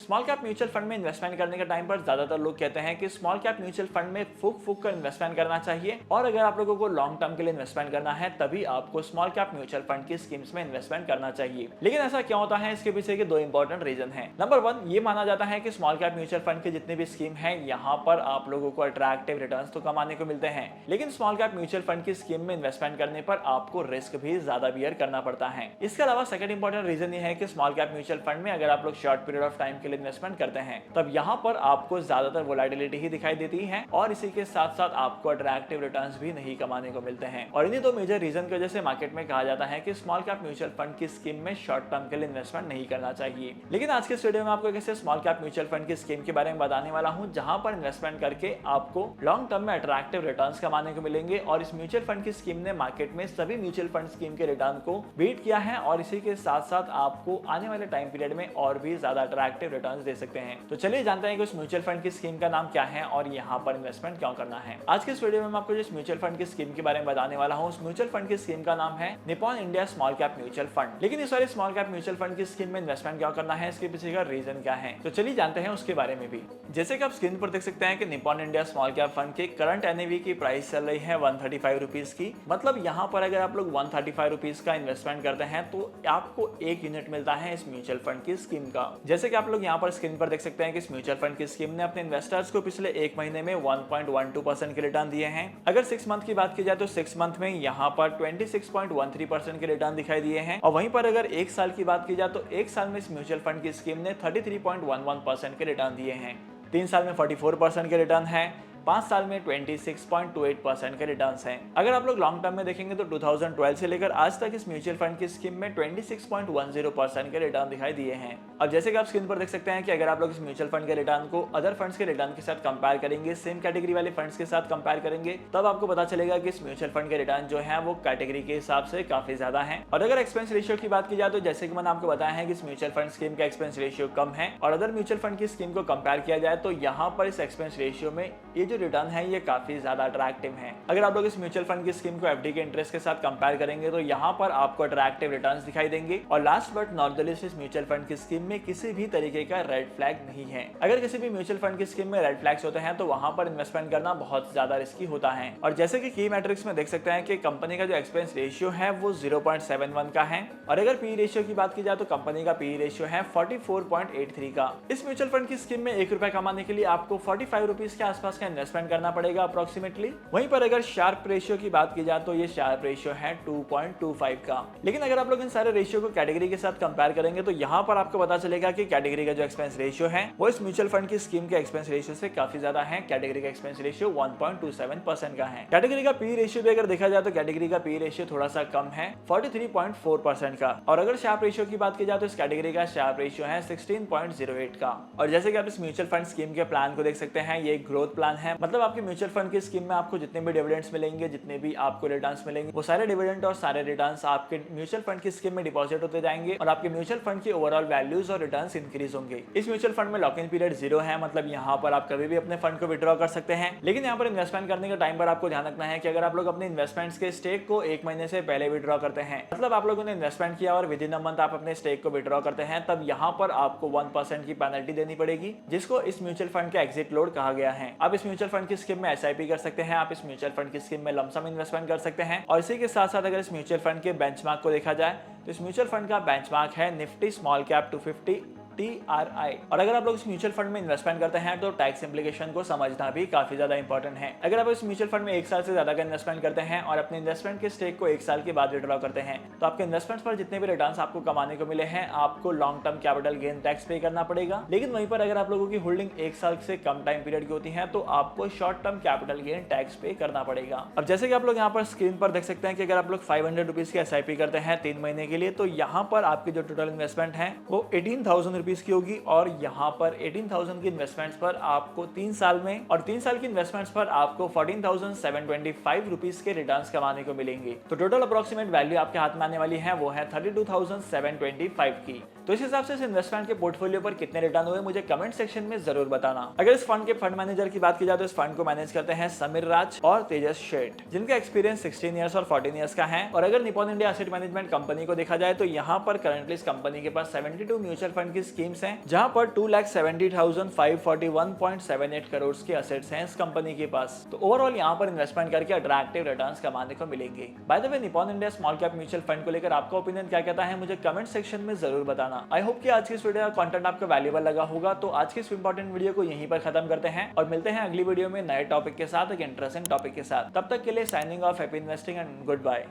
Small cap mutual fund में investment करने के टाइम पर ज्यादातर लोग कहते हैं कि स्मॉल कैप म्यूचुअल फंड में फूक फूक कर इन्वेस्टमेंट करना चाहिए, और अगर आप लोगों को लॉन्ग टर्म के लिए इन्वेस्टमेंट करना है तभी आपको स्मॉल कैप म्यूचुअल फंड की स्कीम्स में इन्वेस्टमेंट करना चाहिए। लेकिन ऐसा क्यों होता है, इसके पीछे के दो इंपॉर्टेंट रीजन है। नंबर 1, ये माना जाता है कि स्मॉल कैप म्यूचुअल फंड की जितनी भी स्कीम है यहाँ पर आप लोगों को अट्रैक्टिव रिटर्न्स तो कमाने को मिलते हैं, लेकिन स्मॉल कैप म्यूचुअल फंड की स्कीम में इन्वेस्टमेंट करने पर आपको रिस्क भी ज्यादा बियर करना पड़ता है। इसके अलावा सेकंड इंपॉर्टेंट रीजन ये है कि स्मॉल कैप म्यूचुअल फंड में अगर आप लोग शॉर्ट पीरियड ऑफ टाइम के लिए इन्वेस्टमेंट करते हैं तब यहाँ पर आपको ज्यादातर वोलेटिलिटी ही दिखाई देती है, और इसी के साथ साथ आपको अट्रैक्टिव रिटर्न्स भी नहीं कमाने को मिलते हैं। और इन्हीं दो मेजर रीजन की वजह से मार्केट में कहा जाता है कि स्मॉल कैप म्यूचुअल फंड की स्कीम में शॉर्ट टर्म के लिए इन्वेस्टमेंट नहीं करना चाहिए। लेकिन आज के इस वीडियो में आपको कैसे स्मॉल कैप म्यूचुअल फंड की स्कीम के बारे में बताने वाला हूं, जहां पर इन्वेस्टमेंट करके आपको लॉन्ग टर्म में अट्रैक्टिव रिटर्न्स कमाने को मिलेंगे, और इस म्यूचुअल फंड की स्कीम ने मार्केट में सभी म्यूचुअल फंड स्कीम के रिटर्न को बीट किया है, और इसी के साथ साथ आपको आने वाले टाइम पीरियड में और भी ज्यादा अट्रैक्टिव रिटर्न्स दे सकते हैं। तो चलिए जानते हैं कि उस म्यूचुअल फंड की स्कीम का नाम क्या है और यहाँ पर इन्वेस्टमेंट क्यों करना है। आज के इस वीडियो में मैं आपको जिस म्यूचुअल फंड की स्कीम के बारे में बताने वाला हूँ, उस म्यूचुअल फंड की स्कीम का नाम है Nippon India small cap mutual fund. लेकिन इस वाले स्मॉल कैप म्यूचुअल फंड की स्कीम में इन्वेस्टमेंट क्यों करना है, इसके पीछे का रीजन क्या है, तो चलिए जानते हैं उसके बारे में भी। जैसे कि आप स्क्रीन पर देख सकते हैं कि Nippon India small cap fund के करंट एनएवी की प्राइस चल रही है 135 रुपीज की। मतलब यहाँ पर अगर आप लोग 135 रुपीज का इन्वेस्टमेंट करते हैं तो आपको एक यूनिट मिलता है इस म्यूचुअल फंड की स्कीम का। जैसे कि आप लोग यहाँ पर स्क्रीन पर देख सकते हैं कि इस म्यूचुअल फंड की स्कीम ने अपने इन्वेस्टर्स को पिछले एक महीने में 1.12% के रिटर्न दिए हैं। अगर 6 मंथ की बात की जाए तो 6 मंथ में यहाँ पर 26.13% के रिटर्न दिखाई दिए हैं, और वहीं पर अगर एक साल की बात की जाए तो एक साल में इस म्यूचुअल फंड की स्कीम ने 33.11% के रिटर्न दिए हैं। 3 साल में 44% के रिटर्न है, 5 साल में 26.28% के रिटर्न्स हैं। अगर आप लोग लॉन्ग टर्म में देखेंगे तो 2012 से लेकर आज तक इस म्यूचुअल फंड की स्कीम में 26.10% के रिटर्न दिखाई दिए हैं। अब जैसे कि आप स्क्रीन पर देख सकते हैं कि अगर आप लोग इस म्यूचुअल फंड के रिटर्न को अदर फंड्स के रिटर्न के साथ कंपेयर करेंगे, सेम कैटेगरी वाले फंड्स के साथ कंपेयर करेंगे, तब आपको पता चलेगा कि इस म्यूचुअल फंड के रिटर्न जो है वो कैटेगरी के हिसाब से काफी ज्यादा है। और अगर एक्सपेंस रेशियो की बात की जाए तो जैसे कि मैंने आपको बताया है कि इस म्यूचुअल फंड स्कीम का एक्सपेंस रेशियो कम है, और अदर म्यूचुअल फंड की स्कीम को कंपेयर किया जाए तो यहाँ पर इस एक्सपेंस रेशियो में ये जो रिटर्न है ये काफी ज्यादा अट्रैक्टिव है। अगर आप लोग इस म्यूचुअल फंड की स्कीम को एफडी के इंटरेस्ट के साथ कंपेयर करेंगे तो यहाँ पर आपको अट्रैक्टिव रिटर्न्स दिखाई देंगे। और last but not the least, इस म्यूचुअल फंड की स्कीम में किसी भी तरीके का रेड फ्लैग नहीं है। अगर किसी भी म्यूचुअल फंड की स्कीम में रेड फ्लैग्स होते हैं तो वहां पर इन्वेस्टमेंट करना बहुत ज्यादा रिस्की होता है। और जैसे कि की मैट्रिक्स में देख सकते हैं कि कंपनी का जो एक्सपेंस रेशियो है वो 0.71 का है, और अगर पी रेशियो की बात की जाए तो कंपनी का पी रेशियो है 44.83 का। इस म्यूचुअल फंड की स्कीम में 1 रुपए कमाने के लिए आपको 45 रुपीज के आसपास का इन्वेस्टमेंट करना पड़ेगा अप्रोक्सीमेटली। वहीं पर अगर शार्प रेशियो की बात की जाए तो ये शार्प रेशियो है 2.25 का। लेकिन अगर आप लोग इन सारे रेशियो को कैटेगरी के साथ कंपेयर करेंगे तो यहाँ पर आपको पता चलेगा कि कैटेगरी का जो एक्सपेंस रेशियो है वो इस म्यूचुअल फंड की स्कीम के एक्सपेंस रेशियो से काफी ज्यादा है। कैटेगरी का एक्सपेंस रेशियो 1.27% का है। कैटेगरी का पी रेशियो भी अगर देखा जाए तो कैटेगरी का पी रेशियो थोड़ा सा कम है, 43.4% का। और अगर शार्प रेशियो की बात की जाए तो इस कैटेगरी का शार्प रेशियो है 16.08 का। और जैसे कि आप इस म्यूचुअल फंड स्कीम के प्लान को देख सकते हैं, ये ग्रोथ प्लान है। मतलब आपके म्यूचुअल फंड की स्कीम में आपको जितने भी डिविडेंड्स मिलेंगे, जितने भी आपको रिटर्न्स मिलेंगे, वो सारे डिविडेंड और सारे रिटर्न्स आपके म्यूचुअल फंड की स्कीम में डिपॉजिट होते जाएंगे, और आपके म्यूचुअल फंड की ओवरऑल वैल्यूज और रिटर्न्स इंक्रीज होंगे। इस म्यूचुअल फंड में लॉक इन पीरियड 0 है, मतलब यहाँ पर आप कभी भी अपने फंड को विड्रॉ कर सकते हैं। लेकिन यहाँ पर इन्वेस्टमेंट करने के टाइम पर आपको ध्यान रखना है कि अगर आप लोग अपने इन्वेस्टमेंट्स के स्टेक को 1 महीने से पहले विड्रॉ करते हैं, मतलब आप लोगों ने इन्वेस्टमेंट किया और विद इन अ मंथ आप अपने स्टेक को विड्रॉ करते हैं, तब यहाँ पर आपको 1% की पेनल्टी देनी पड़ेगी, जिसको इस म्यूचुअल फंड का एग्जिट लोड कहा गया है। आप इस म्यूचुअल फंड की स्कीम में एसआईपी कर सकते हैं, आप इस म्यूचुअल फंड की स्कीम में लमसम इन्वेस्टमेंट कर सकते हैं। और इसी के साथ साथ अगर इस म्यूचुअल फंड के बेंचमार्क को देखा जाए तो इस म्यूचुअल फंड का बेंचमार्क है निफ्टी स्मॉल कैप 250 TRI। और अगर आप लोग इस म्यूचुअल फंड में इन्वेस्टमेंट करते हैं तो टैक्स इंप्लीकेशन को समझना भी काफी ज्यादा इंपॉर्टेंट है। अगर आप इस म्यूचुअल फंड में 1 साल से ज्यादा का इन्वेस्टमेंट करते हैं और अपने इन्वेस्टमेंट के स्टेक को 1 साल के बाद विड्रॉ करते हैं, तो आपके इन्वेस्टमेंट पर जितने भी रिटर्न्स आपको कमाने को मिले हैं, आपको long term capital gain tax पे करना पड़ेगा। लेकिन वहीं पर अगर आप लोगों की होल्डिंग 1 साल से कम टाइम पीरियड की होती है तो आपको short term capital gain tax पे करना पड़ेगा। अब जैसे कि आप लोग यहाँ पर स्क्रीन पर देख सकते हैं कि अगर आप लोग 500 रुपीज की एसआईपी करते हैं 3 महीने के लिए, तो यहाँ पर आपकी जो टोटल इन्वेस्टमेंट है वो 18,000 रुपीज की होगी। और यहाँ पर 18,000 की इन्वेस्टमेंट्स पर आपको 3 साल में, और 3 साल की इन्वेस्टमेंट्स पर आपको 14,725 रुपीज के रिटर्न्स कमाने को मिलेंगे। तो टोटल अप्रोक्सीमेट वैल्यू आपके हाथ में आने वाली है वो है 32,725 की। तो इस हिसाब से इस इन्वेस्टमेंट के पोर्टफोलियो पर कितने रिटर्न हुए मुझे कमेंट सेक्शन में जरूर बताना। अगर इस फंड के फंड मैनेजर की बात की जाए तो इस फंड को मैनेज करते हैं समीर राज और तेजस शेठ, जिनका एक्सपीरियंस 16 ईयर्स और 14 ईयर्स का है। और अगर Nippon India asset management company को देखा जाए तो यहाँ पर करंटली इस कंपनी के पास 72 म्यूचुअल फंड की स्कीम्स हैं, जहां पर 2,70,541.78 करोड़ के असेट्स हैं इस कंपनी के पास। तो ओवरऑल यहाँ पर इन्वेस्टमेंट करके अट्रैक्टिव रिटर्न्स कमाने को मिलेंगे। By the way, Nippon India small cap mutual fund को लेकर आपका ओपिनियन क्या कहता है मुझे कमेंट सेक्शन में जरूर बताना। आई होप कि आज की इस वीडियो का कंटेंट आपको वैल्यूएबल लगा होगा। तो आज की इस इंपॉर्टेंट वीडियो को यहीं पर खत्म करते हैं और मिलते हैं अगली वीडियो में नए टॉपिक के साथ, एक इंटरेस्टिंग टॉपिक के साथ। तब तक के लिए signing off, happy investing and good bye.